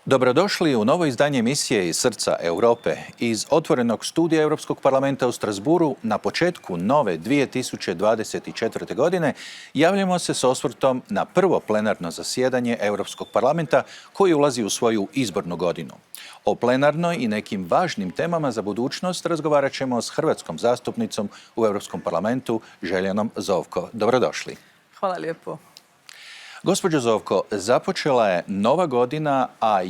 Dobrodošli u novo izdanje emisije iz srca Europe. Iz otvorenog studija Europskog parlamenta u Strasburu na početku nove 2024. godine javljamo se s osvrtom na prvo plenarno zasjedanje Europskog parlamenta koji ulazi u svoju izbornu godinu. O plenarnoj i nekim važnim temama za budućnost razgovarat ćemo s hrvatskom zastupnicom u Europskom parlamentu Željanom Zovko. Dobrodošli. Hvala lijepo. Gospođo Zovko, započela je nova godina, a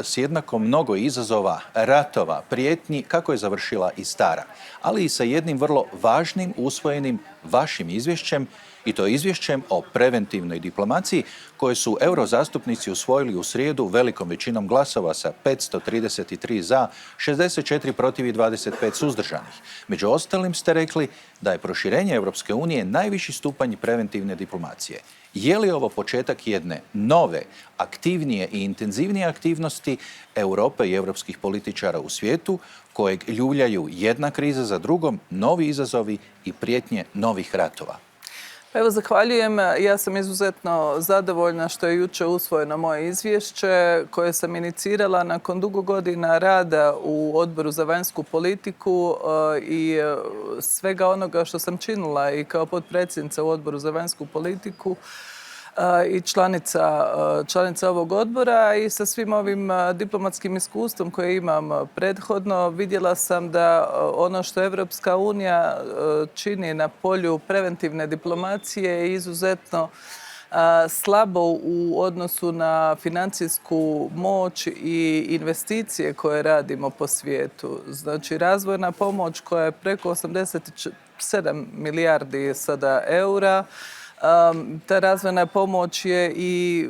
s jednako mnogo izazova, ratova, prijetnji, kako je završila i stara, ali i sa jednim vrlo važnim usvojenim vašim izvješćem, i to izvješćem o preventivnoj diplomaciji koje su eurozastupnici usvojili u srijedu velikom većinom glasova sa 533 za, 64 protiv i 25 suzdržanih. Među ostalim ste rekli da je proširenje Europske unije najviši stupanj preventivne diplomacije. Je li ovo početak jedne nove, aktivnije i intenzivnije aktivnosti Europe i europskih političara u svijetu, kojeg ljuljaju jedna kriza za drugom, novi izazovi i prijetnje novih ratova? Evo, zahvaljujem. Ja sam izuzetno zadovoljna što je jučer usvojeno moje izvješće koje sam inicirala nakon dugo godina rada u Odboru za vanjsku politiku i svega onoga što sam činila i kao potpredsjednica u Odboru za vanjsku politiku i članica ovog odbora, i sa svim ovim diplomatskim iskustvom koje imam prethodno vidjela sam da ono što Evropska unija čini na polju preventivne diplomacije je izuzetno slabo u odnosu na financijsku moć i investicije koje radimo po svijetu. Znači, razvojna pomoć koja je preko 87 milijardi sada eura. Ta razvojna pomoć je i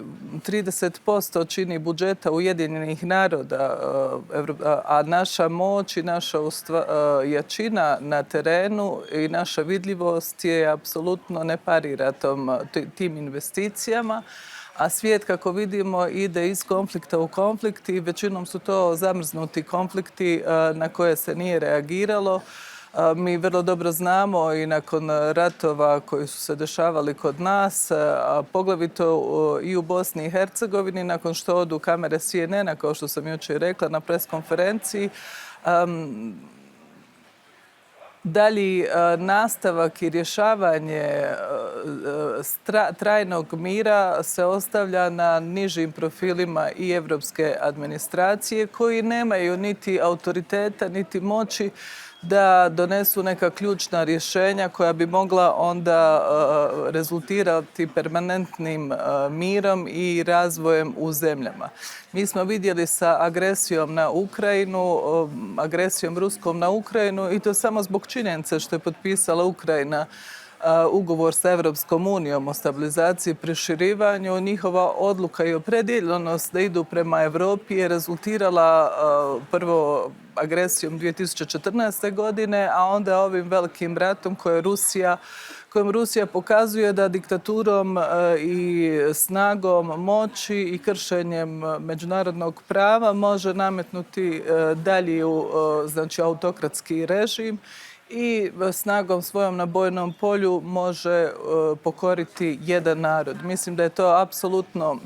30% čini budžeta Ujedinjenih naroda, a naša moć i naša jačina na terenu i naša vidljivost je apsolutno ne parira tim investicijama. A svijet, kako vidimo, ide iz konflikta u konflikt i većinom su to zamrznuti konflikti na koje se nije reagiralo. Mi vrlo dobro znamo i nakon ratova koji su se dešavali kod nas, a poglavito i u Bosni i Hercegovini, nakon što odu kamere CNN-a, kao što sam jučer rekla na preskonferenciji, dalji nastavak i rješavanje trajnog mira se ostavlja na nižim profilima i evropske administracije koji nemaju niti autoriteta niti moći da donesu neka ključna rješenja koja bi mogla onda rezultirati permanentnim mirom i razvojem u zemljama. Mi smo vidjeli sa agresijom na Ukrajinu, agresijom ruskom na Ukrajinu, i to samo zbog činjenice što je potpisala Ukrajina ugovor sa Evropskom unijom o stabilizaciji i proširivanju. Njihova odluka i opredjeljenost da idu prema Europi je rezultirala prvo agresijom 2014. godine, a onda ovim velikim ratom kojom Rusija pokazuje da diktaturom i snagom moći i kršenjem međunarodnog prava može nametnuti dalji autokratski režim i snagom svojom na bojnom polju može pokoriti jedan narod. Mislim da je to apsolutno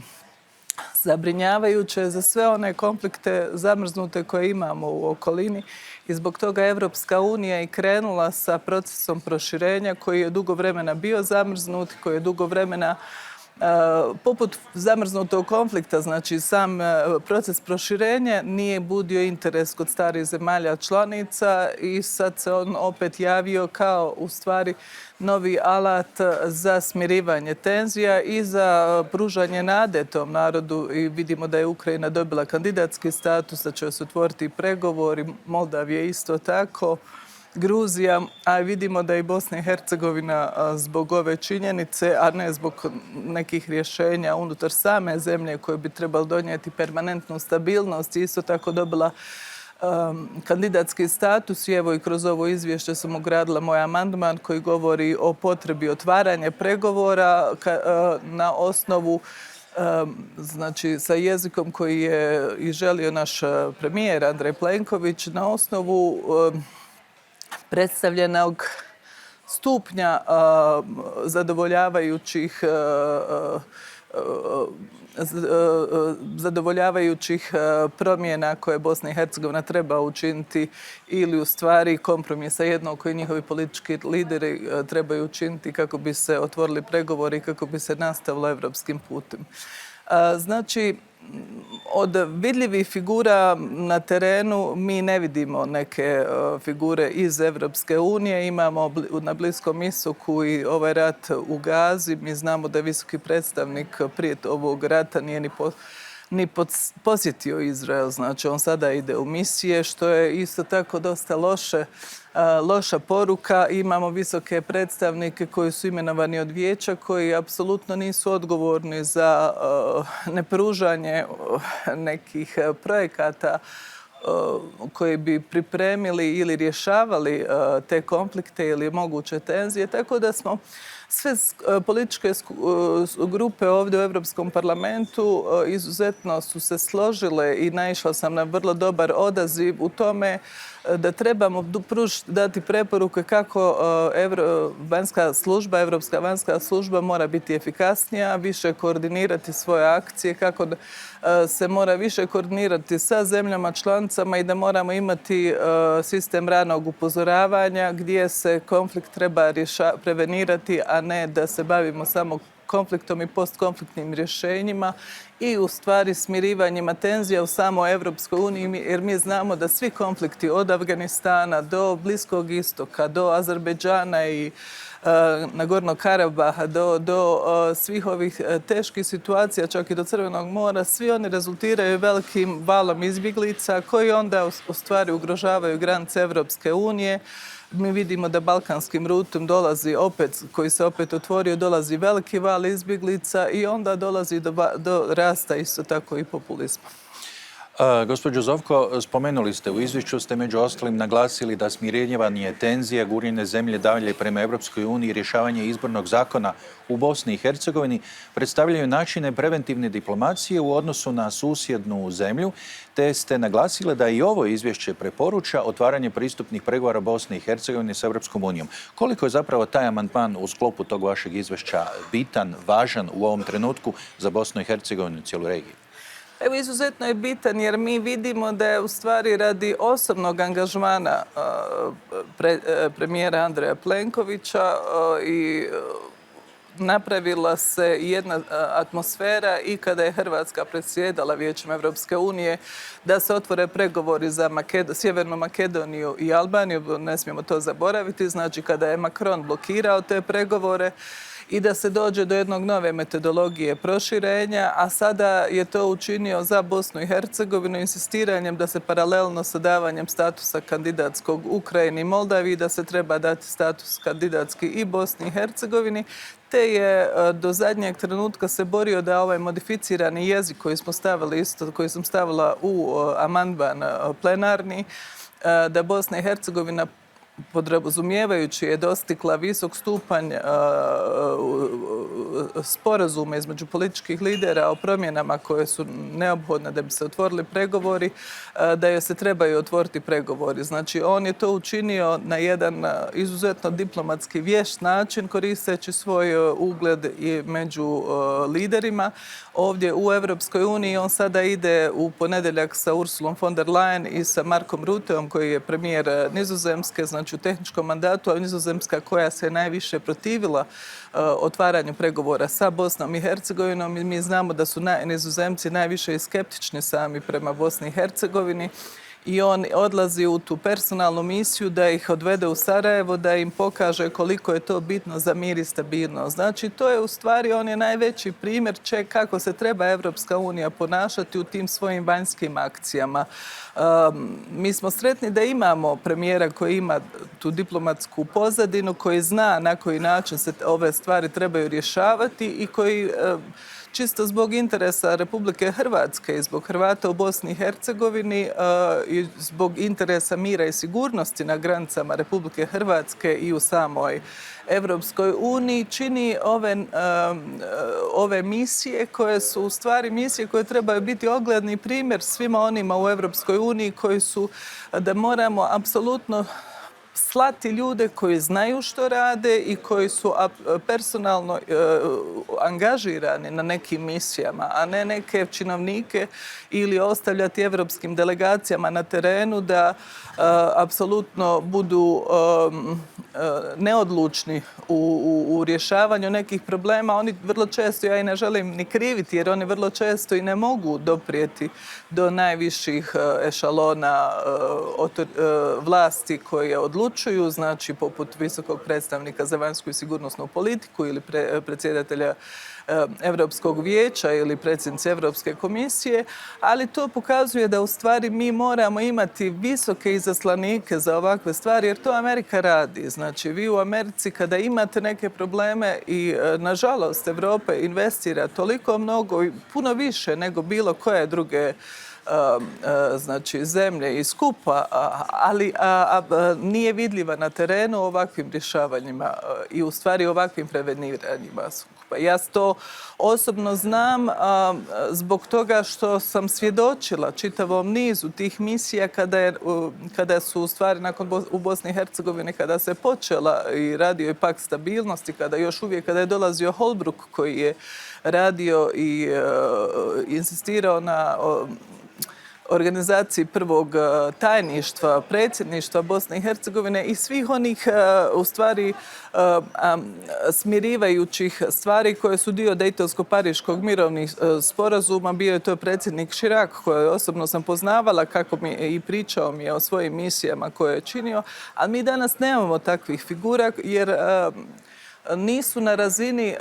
zabrinjavajuće za sve one konflikte zamrznute koje imamo u okolini, i zbog toga Evropska unija i krenula sa procesom proširenja koji je dugo vremena bio zamrznut, koji je dugo vremena poput zamrznutog konflikta, znači sam proces proširenja nije budio interes kod starih zemalja članica, i sad se on opet javio kao u stvari novi alat za smirivanje tenzija i za pružanje nade tom narodu. I vidimo da je Ukrajina dobila kandidatski status, da će se otvoriti pregovori, Moldavija isto tako, Gruzija, a vidimo da i Bosna i Hercegovina zbog ove činjenice, a ne zbog nekih rješenja unutar same zemlje koje bi trebali donijeti permanentnu stabilnost, isto tako dobila kandidatski status. I evo, i kroz ovo izvješće sam ugradila moj amandman koji govori o potrebi otvaranja pregovora na osnovu, znači sa jezikom koji je i želio naš premijer Andrej Plenković, na osnovu predstavljenog stupnja zadovoljavajućih zadovoljavajućih promjena koje Bosna i Hercegovina treba učiniti ili u stvari kompromisa jednog koji njihovi politički lideri trebaju učiniti kako bi se otvorili pregovori i kako bi se nastavilo evropskim putem. Znači, od vidljivih figura na terenu mi ne vidimo neke figure iz Evropske unije. Imamo na Bliskom istoku i ovaj rat u Gazi. Mi znamo da je visoki predstavnik prije ovog rata nije ni posjetio Izrael. Znači, on sada ide u misije, što je isto tako dosta loša poruka. Imamo visoke predstavnike koji su imenovani od vijeća, koji apsolutno nisu odgovorni za nepružanje nekih projekata koji bi pripremili ili rješavali te konflikte ili moguće tenzije. Tako da smo sve političke grupe ovdje u Europskom parlamentu izuzetno su se složile i naišla sam na vrlo dobar odaziv u tome da trebamo dati preporuke kako Europska vanjska služba mora biti efikasnija, više koordinirati svoje akcije, kako se mora više koordinirati sa zemljama članicama i da moramo imati sistem ranog upozoravanja gdje se konflikt treba prevenirati, a ne da se bavimo samo konfliktom i postkonfliktnim rješenjima i u stvari smirivanjima tenzija u samoj Evropskoj uniji, jer mi znamo da svi konflikti od Afganistana do Bliskog istoka, do Azerbejdžana i Nagornog Karabaha, do svih ovih teških situacija, čak i do Crvenog mora, svi oni rezultiraju velikim valom izbjeglica koji onda u stvari ugrožavaju granice Evropske unije. Mi vidimo da balkanskim rutom dolazi opet, koji se opet otvorio, dolazi veliki val izbjeglica i onda dolazi do rasta isto tako i populizma. Gospođo Zovko, spomenuli ste u izvješću, ste među ostalim naglasili da smirivanje tenzija, guranje zemlje dalje prema Europskoj uniji i rješavanje izbornog zakona u Bosni i Hercegovini predstavljaju načine preventivne diplomacije u odnosu na susjednu zemlju, te ste naglasili da i ovo izvješće preporuča otvaranje pristupnih pregovora Bosne i Hercegovine s Europskom unijom. Koliko je zapravo taj amandman u sklopu tog vašeg izvješća bitan, važan u ovom trenutku za Bosnu i Hercegovinu i cijelu regiju? Evo, izuzetno je bitan jer mi vidimo da je u stvari radi osobnog angažmana premijera Andreja Plenkovića i napravila se jedna atmosfera i kada je Hrvatska predsjedala Vijećem Evropske unije da se otvore pregovori za Sjevernu Makedoniju i Albaniju, ne smijemo to zaboraviti, znači kada je Macron blokirao te pregovore i da se dođe do jednog nove metodologije proširenja, a sada je to učinio za Bosnu i Hercegovinu insistiranjem da se paralelno sa davanjem statusa kandidatskog Ukrajini i Moldaviji, da se treba dati status kandidatski i Bosni i Hercegovini, te je do zadnjeg trenutka se borio da ovaj modificirani jezik koji sam stavila u amandman plenarni, da Bosna i Hercegovina podrazumijevajući je dostigla visok stupanj sporazuma između političkih lidera o promjenama koje su neophodne da bi se otvorili pregovori, da joj se trebaju otvoriti pregovori. Znači, on je to učinio na jedan izuzetno diplomatski vješt način, koristeći svoj ugled i među liderima. Ovdje u Europskoj uniji on sada ide u ponedjeljak sa Ursulom von der Leyen i sa Markom Rutteom, koji je premijer Nizozemske, znači u tehničkom mandatu, a Nizozemska koja se najviše protivila otvaranju pregovora sa Bosnom i Hercegovinom. I mi znamo da su Nizozemci najviše i skeptični sami prema Bosni i Hercegovini. I on odlazi u tu personalnu misiju da ih odvede u Sarajevo, da im pokaže koliko je to bitno za mir i stabilnost. Znači, to je u stvari, on je najveći primjer kako se treba Evropska unija ponašati u tim svojim vanjskim akcijama. Mi smo sretni da imamo premijera koji ima tu diplomatsku pozadinu, koji zna na koji način se ove stvari trebaju rješavati i koji čisto zbog interesa Republike Hrvatske i zbog Hrvata u Bosni i Hercegovini i zbog interesa mira i sigurnosti na granicama Republike Hrvatske i u samoj Evropskoj uniji čini ove misije koje su u stvari misije koje trebaju biti ogledni primjer svima onima u Evropskoj uniji koji su da moramo apsolutno slati ljude koji znaju što rade i koji su personalno angažirani na nekim misijama, a ne neke činovnike ili ostavljati evropskim delegacijama na terenu da apsolutno budu neodlučni u rješavanju nekih problema. Oni vrlo često, ja i ne želim ni kriviti, jer oni vrlo često i ne mogu doprijeti do najviših ešalona vlasti koje odlučuju, znači poput visokog predstavnika za vanjsku i sigurnosnu politiku ili predsjedatelja Europskog vijeća ili predsjednice Europske komisije, ali to pokazuje da u stvari mi moramo imati visoke izaslanike za ovakve stvari, jer to Amerika radi. Znači, vi u Americi kada imate neke probleme i nažalost Europa investira toliko mnogo i puno više nego bilo koje druge znači zemlje i skupa, ali nije vidljiva na terenu ovakvim rješavanjima i u stvari ovakvim preveniranjima. Ja to osobno znam zbog toga što sam svjedočila čitavom nizu tih misija kada su u stvari u Bosni i Hercegovini kada se počela i radio je pakt stabilnosti, kada je dolazio Holbruk koji je radio i insistirao na organizaciji prvog tajništva, predsjedništva Bosne i Hercegovine i svih onih u stvari smirivajućih stvari koje su dio Dejtonsko-Pariškog mirovnih sporazuma. Bio je to predsjednik Chirac koje osobno sam poznavala kako mi i pričao mi je o svojim misijama koje je činio, ali mi danas nemamo takvih figura jer nisu na razini,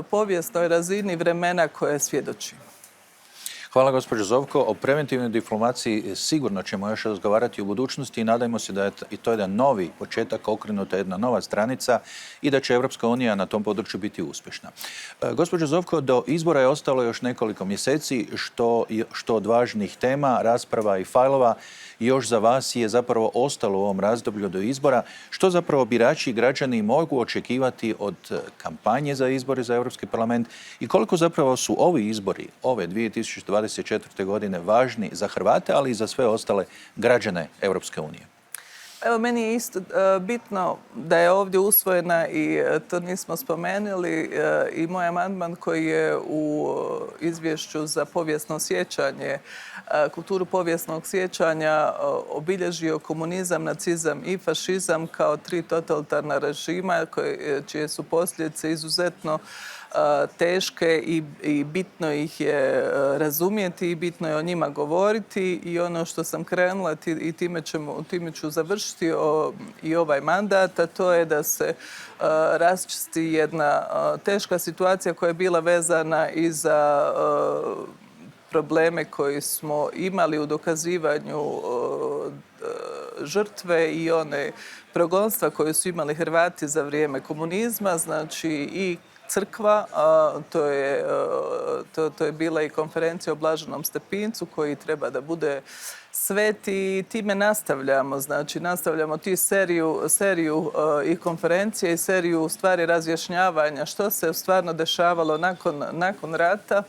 povijesnoj razini vremena koje svjedoči. Hvala gospođo Zovko. O preventivnoj diplomaciji sigurno ćemo još razgovarati u budućnosti i nadajmo se da je i to jedan novi početak, okrenuta jedna nova stranica i da će Europska unija na tom području biti uspješna. Gospođo Zovko, do izbora je ostalo još nekoliko mjeseci, što od važnih tema, rasprava i fajlova još za vas je zapravo ostalo u ovom razdoblju do izbora. Što zapravo birači i građani mogu očekivati od kampanje za izbore za Europski parlament i koliko zapravo su ovi izbori, ove 2024. godine, važni za Hrvate, ali i za sve ostale građane Europske unije? Evo, meni je isto bitno da je ovdje usvojena i to nismo spomenuli i moj amandman koji je u izvješću za povijesno sjećanje, kulturu povijesnog sjećanja obilježio komunizam, nacizam i fašizam kao 3 totalitarna režima čije su posljedice izuzetno teške i bitno ih je razumjeti i bitno je o njima govoriti i ono što sam krenula i time ću završiti i ovaj mandat, a to je da se raščisti jedna teška situacija koja je bila vezana i za probleme koje smo imali u dokazivanju žrtve i one progonstva koje su imali Hrvati za vrijeme komunizma, znači i crkva, to je bila i konferencija o Blaženom Stepincu koji treba da bude sveti i time nastavljamo. Znači, nastavljamo seriju i konferencije i seriju stvari razjašnjavanja što se stvarno dešavalo nakon rata,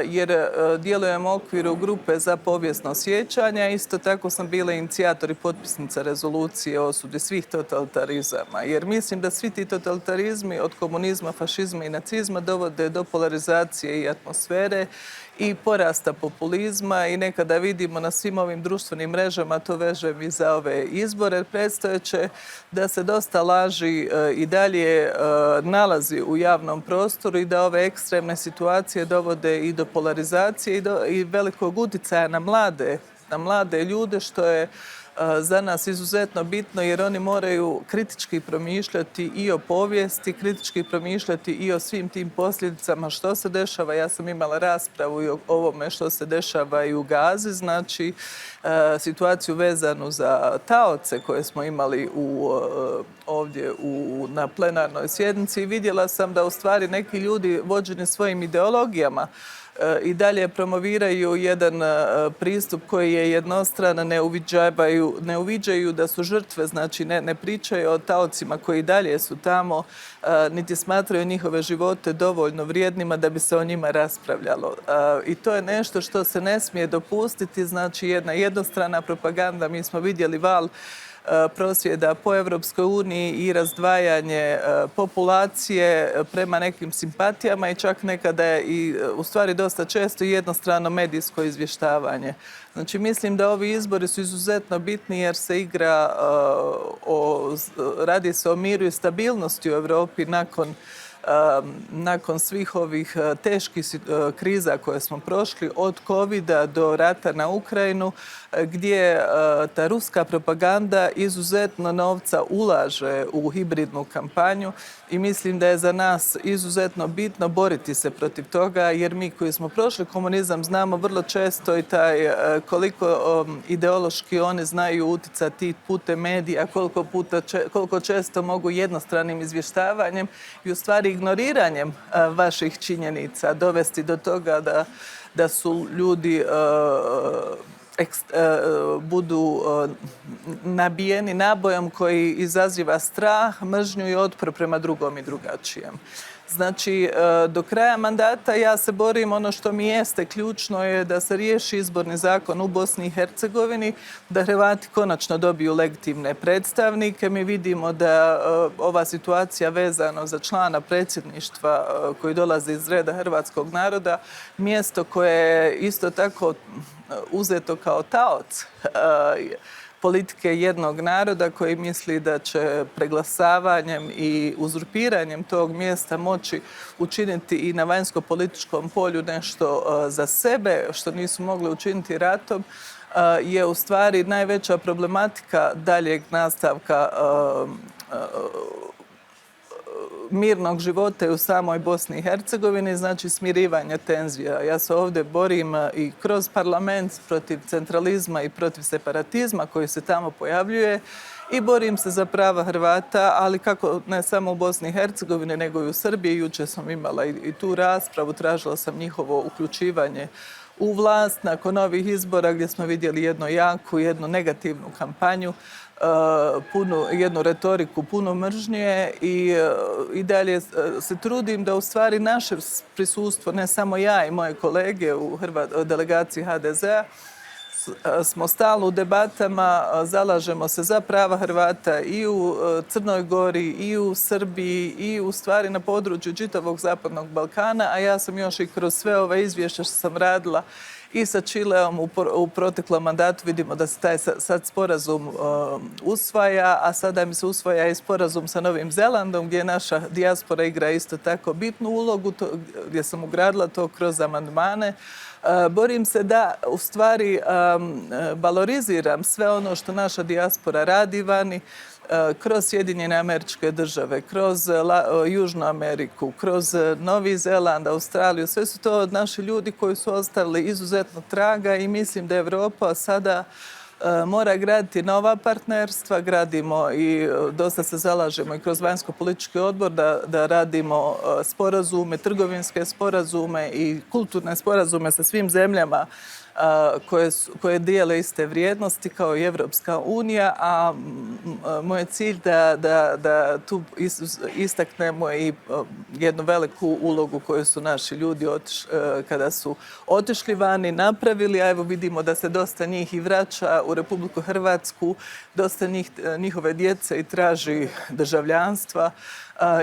jer djelujemo u okviru grupe za povijesno sjećanje. Isto tako sam bila inicijator i potpisnica rezolucije o osudi svih totalitarizama. Jer mislim da svi ti totalitarizmi od komunizma, fašizma i nacizma dovode do polarizacije i atmosfere i porasta populizma i nekada vidimo na svim ovim društvenim mrežama, to vežem i za ove izbore predstojeće, da se dosta laži i dalje nalazi u javnom prostoru i da ove ekstremne situacije dovode i do polarizacije i velikog utjecaja na mlade ljude, što je za nas izuzetno bitno jer oni moraju kritički promišljati i o povijesti, kritički promišljati i o svim tim posljedicama što se dešava. Ja sam imala raspravu i o ovome što se dešava i u Gazi, znači situaciju vezanu za taoce koje smo imali ovdje na plenarnoj sjednici i vidjela sam da u stvari neki ljudi vođeni svojim ideologijama i dalje promoviraju jedan pristup koji je jednostran, ne uviđaju da su žrtve, znači ne pričaju o taocima koji dalje su tamo, niti smatraju njihove živote dovoljno vrijednima da bi se o njima raspravljalo. I to je nešto što se ne smije dopustiti, znači jedna jednostrana propaganda. Mi smo vidjeli val prosvjeda po Europskoj uniji i razdvajanje populacije prema nekim simpatijama i čak nekada je i u stvari dosta često jednostrano medijsko izvještavanje. Znači, mislim da ovi izbori su izuzetno bitni jer se igra, radi se o miru i stabilnosti u Europi nakon svih ovih teških kriza koje smo prošli, od covida do rata na Ukrajinu, gdje ta ruska propaganda izuzetno novca ulaže u hibridnu kampanju i mislim da je za nas izuzetno bitno boriti se protiv toga, jer mi koji smo prošli komunizam znamo vrlo često i taj koliko ideološki oni znaju utjecati putem medija, koliko često mogu jednostranim izvještavanjem i u stvari ignoriranjem vaših činjenica dovesti do toga da su ljudi budu nabijeni nabojom koji izaziva strah, mržnju i otpor prema drugom i drugačijem. Znači, do kraja mandata ja se borim, ono što mi jeste ključno je da se riješi izborni zakon u Bosni i Hercegovini, da Hrvati konačno dobiju legitimne predstavnike. Mi vidimo da ova situacija vezano za člana predsjedništva koji dolazi iz reda hrvatskog naroda, mjesto koje je isto tako uzeto kao taoc politike jednog naroda koji misli da će preglasavanjem i uzurpiranjem tog mjesta moći učiniti i na vanjsko-političkom polju nešto za sebe što nisu mogli učiniti ratom, je u stvari najveća problematika daljeg nastavka mirnog života u samoj Bosni i Hercegovini, znači smirivanje tenzija. Ja se ovdje borim i kroz parlament protiv centralizma i protiv separatizma koji se tamo pojavljuje i borim se za prava Hrvata, ali kako ne samo u Bosni i Hercegovini, nego i u Srbiji. Jučer sam imala i tu raspravu, tražila sam njihovo uključivanje u vlast nakon ovih izbora gdje smo vidjeli jednu negativnu kampanju, jednu retoriku, puno mržnje i dalje se trudim da u stvari naše prisustvo, ne samo ja i moje kolege u delegaciji HDZ-a, smo stalno u debatama, zalažemo se za prava Hrvata i u Crnoj Gori, i u Srbiji, i u stvari na području čitavog Zapadnog Balkana, a ja sam još i kroz sve ove izvješća što sam radila i sa Čileom u proteklom mandatu vidimo da se taj sad sporazum usvaja, a sada mi se usvaja i sporazum sa Novim Zelandom gdje naša dijaspora igra isto tako bitnu ulogu, gdje sam ugradila to kroz amandmane. Borim se da u stvari valoriziram sve ono što naša dijaspora radi vani, kroz Sjedinjene Američke Države, kroz Južnu Ameriku, kroz Novi Zeland, Australiju. Sve su to naši ljudi koji su ostavili izuzetno traga i mislim da Europa sada mora graditi nova partnerstva. Gradimo i dosta se zalažemo i kroz vanjsko-politički odbor da radimo sporazume, trgovinske sporazume i kulturne sporazume sa svim zemljama koje dijele iste vrijednosti kao i Evropska unija, a moj je cilj da tu istaknemo i jednu veliku ulogu koju su naši ljudi kada su otišli vani napravili, a evo vidimo da se dosta njih i vraća u Republiku Hrvatsku, dosta njihove djece i traži državljanstva.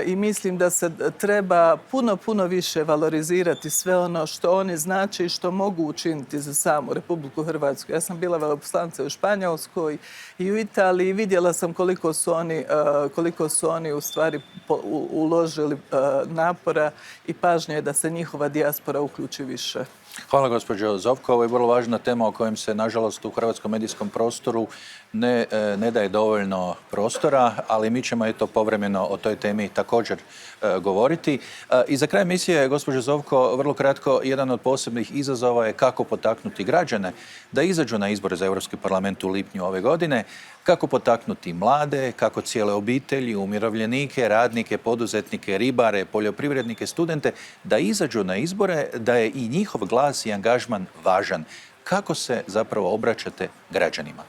I mislim da se treba puno više valorizirati sve ono što oni znači i što mogu učiniti za samu Republiku Hrvatsku. Ja sam bila veleposlanica u Španjolskoj i u Italiji i vidjela sam koliko su oni u stvari uložili napora i pažnje da se njihova dijaspora uključi više. Hvala gospođo Zovko. Ovo je vrlo važna tema o kojem se, nažalost, u hrvatskom medijskom prostoru ne daje dovoljno prostora, ali mi ćemo povremeno o toj temi također govoriti. I za kraj emisije, gospođo Zovko, vrlo kratko, jedan od posebnih izazova je kako potaknuti građane da izađu na izbore za Europski parlament u lipnju ove godine, kako potaknuti mlade, kako cijele obitelji, umirovljenike, radnike, poduzetnike, ribare, poljoprivrednike, studente, da izađu na izbore, da je i njihov glas i angažman važan. Kako se zapravo obraćate građanima?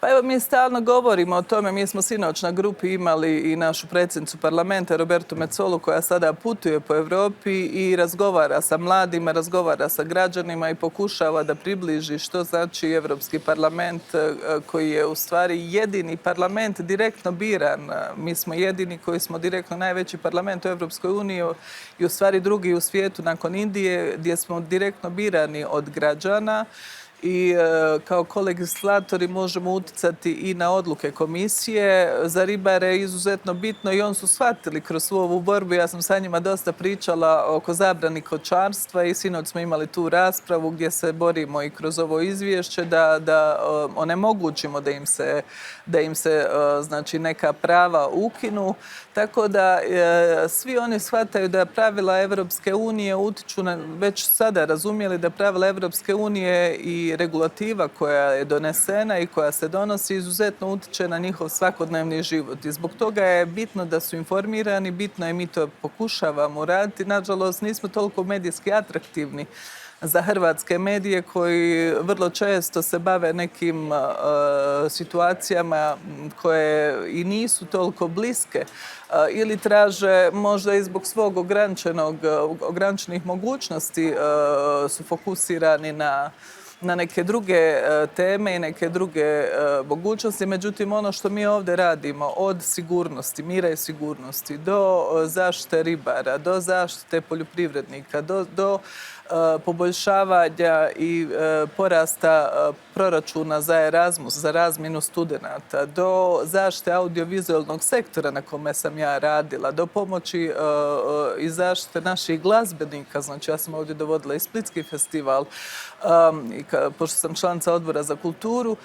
Pa evo, mi stalno govorimo o tome. Mi smo sinoć na grupi imali i našu predsjednicu parlamenta Robertu Mecolu, koja sada putuje po Europi i razgovara sa mladima, razgovara sa građanima i pokušava da približi što znači Europski parlament, koji je u stvari jedini parlament direktno biran. Mi smo jedini koji smo direktno najveći parlament u Europskoj uniji i u stvari drugi u svijetu nakon Indije, gdje smo direktno birani od građana. I kao kolegislatori možemo utjecati i na odluke komisije. Za ribare je izuzetno bitno i oni su shvatili kroz svu ovu borbu. Ja sam sa njima dosta pričala oko zabrani kočarstva i sinoć smo imali tu raspravu gdje se borimo i kroz ovo izvješće da onemogućimo da im se znači neka prava ukinu. Tako da svi oni shvataju da pravila Europske unije utiču već sada razumjeli da pravila Europske unije i regulativa koja je donesena i koja se donosi izuzetno utiče na njihov svakodnevni život. I zbog toga je bitno da su informirani, bitno je mi to pokušavamo raditi. Nažalost, nismo toliko medijski atraktivni za hrvatske medije koji vrlo često se bave nekim situacijama koje i nisu toliko bliske ili traže možda i zbog svog ograničenih mogućnosti su fokusirani na neke druge teme i neke druge mogućnosti. Međutim, ono što mi ovdje radimo, od sigurnosti, mira i sigurnosti, do zaštite ribara, do zaštite poljoprivrednika, do poboljšavanja i porasta proračuna za Erasmus, za razmjenu studenata, do zaštite audiovizualnog sektora na kome sam ja radila, do pomoći i zaštite naših glazbenika. Znači, ja sam ovdje dovodila i Splitski festival, pošto sam članica odbora za kulturu,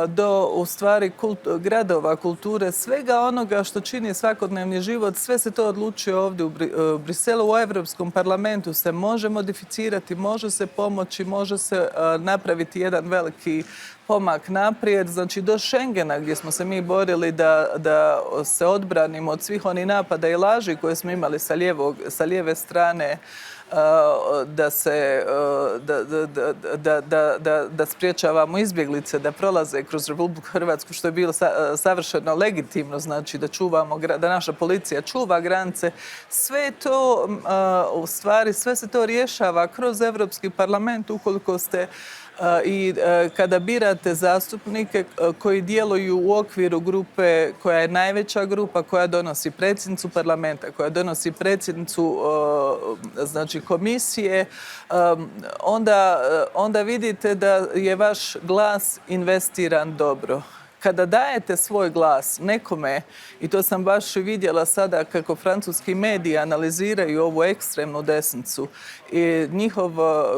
do u stvari gradova kulture, svega onoga što čini svakodnevni život, sve se to odlučuje ovdje u Briselu. U Europskom parlamentu se može modificirati, može se pomoći, može se napraviti jedan veliki pomak naprijed. Znači, do Schengena gdje smo se mi borili da se odbranimo od svih onih napada i laži koje smo imali sa lijeve strane, da spriječavamo izbjeglice da prolaze kroz Republiku Hrvatsku, što je bilo savršeno legitimno, znači da naša policija čuva granice. Sve to, u stvari, sve se to rješava kroz Europski parlament ukoliko ste i kada birate zastupnike koji djeluju u okviru grupe koja je najveća grupa, koja donosi predsjednicu parlamenta, koja donosi predsjednicu znači komisije, onda vidite da je vaš glas investiran dobro. Kada dajete svoj glas nekome, i to sam baš vidjela sada kako francuski mediji analiziraju ovu ekstremnu desnicu, i njihov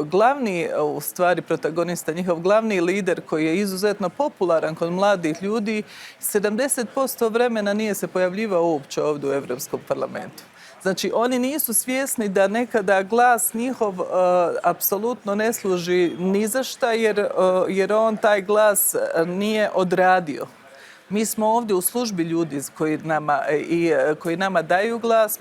glavni, u stvari protagonista, njihov glavni lider koji je izuzetno popularan kod mladih ljudi, 70% vremena nije se pojavljivao uopće ovdje u Europskom parlamentu. Znači, oni nisu svjesni da nekada glas njihov apsolutno ne služi ni za šta, jer on taj glas nije odradio. Mi smo ovdje u službi ljudi koji nama daju glas,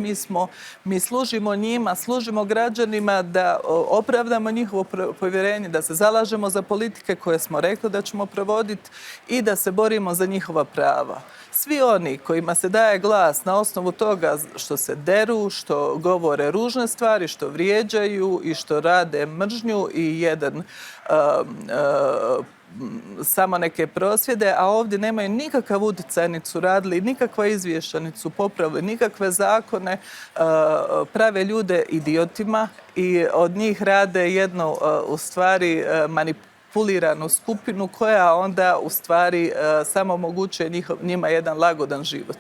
mi služimo njima, služimo građanima da opravdamo njihovo povjerenje, da se zalažemo za politike koje smo rekli da ćemo provoditi i da se borimo za njihova prava. Svi oni kojima se daje glas na osnovu toga što se deru, što govore ružne stvari, što vrijeđaju i što rade mržnju i samo neke prosvjede, a ovdje nemaju nikakav utjecaj, niti su radili nikakva izvješća, niti su popravili nikakve zakone, prave ljude idiotima i od njih rade jednu, u stvari, manipuliranu skupinu koja onda u stvari samo omogućuje njima jedan lagodan život.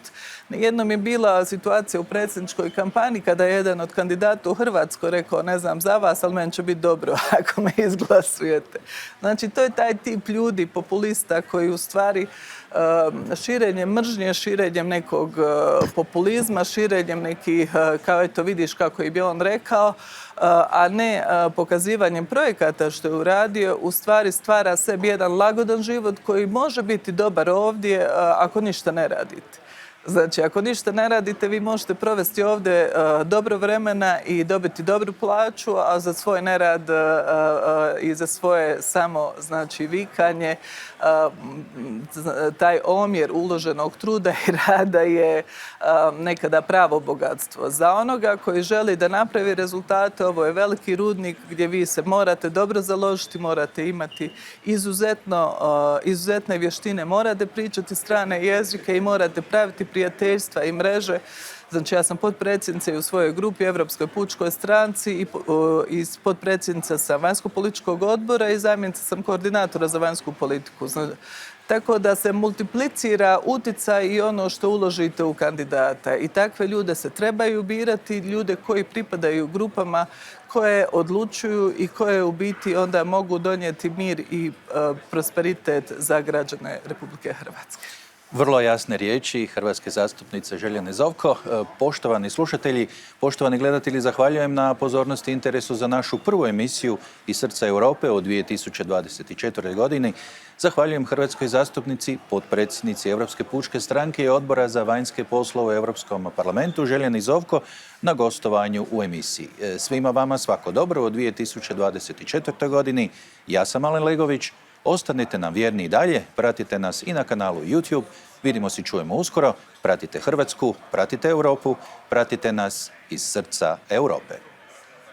Jednom je bila situacija u predsjedničkoj kampanji kada je jedan od kandidata u Hrvatskoj rekao, ne znam za vas, ali meni će biti dobro ako me izglasujete. Znači, to je taj tip ljudi, populista, koji u stvari širenjem mržnje, širenjem nekog populizma, širenjem nekih, kao eto vidiš kako je on rekao, a ne pokazivanjem projekata što je uradio, u stvari stvara sebi jedan lagodan život koji može biti dobar ovdje ako ništa ne radite. Znači, ako ništa ne radite, vi možete provesti ovdje dobro vremena i dobiti dobru plaću, a za svoj nerad i za svoje samo, znači, vikanje, taj omjer uloženog truda i rada je nekada pravo bogatstvo. Za onoga koji želi da napravi rezultate, ovo je veliki rudnik gdje vi se morate dobro založiti, morate imati izuzetne vještine, morate pričati strane jezike i morate praviti prijateljstva i mreže. Znači, ja sam potpredsjednica i u svojoj grupi Europskoj pučkoj stranci i potpredsjednica sam vanjsko-političkog odbora i zamjenica sam koordinatora za vanjsku politiku. Tako da se multiplicira utjecaj i ono što uložite u kandidata. I takve ljude se trebaju birati, ljude koji pripadaju grupama koje odlučuju i koje u biti onda mogu donijeti mir i prosperitet za građane Republike Hrvatske. Vrlo jasne riječi hrvatske zastupnice Željane Zovko. Poštovani slušatelji, poštovani gledatelji, zahvaljujem na pozornosti i interesu za našu prvu emisiju iz srca Europe u 2024. godini. Zahvaljujem hrvatskoj zastupnici, potpredsjednici Europske pučke stranke i Odbora za vanjske poslove u Europskom parlamentu Željani Zovko na gostovanju u emisiji. Svima vama svako dobro u 2024. godini. Ja sam Alen Legović. Ostanite nam vjerni i dalje, pratite nas i na kanalu YouTube, vidimo se i čujemo uskoro, pratite Hrvatsku, pratite Europu, pratite nas iz srca Europe.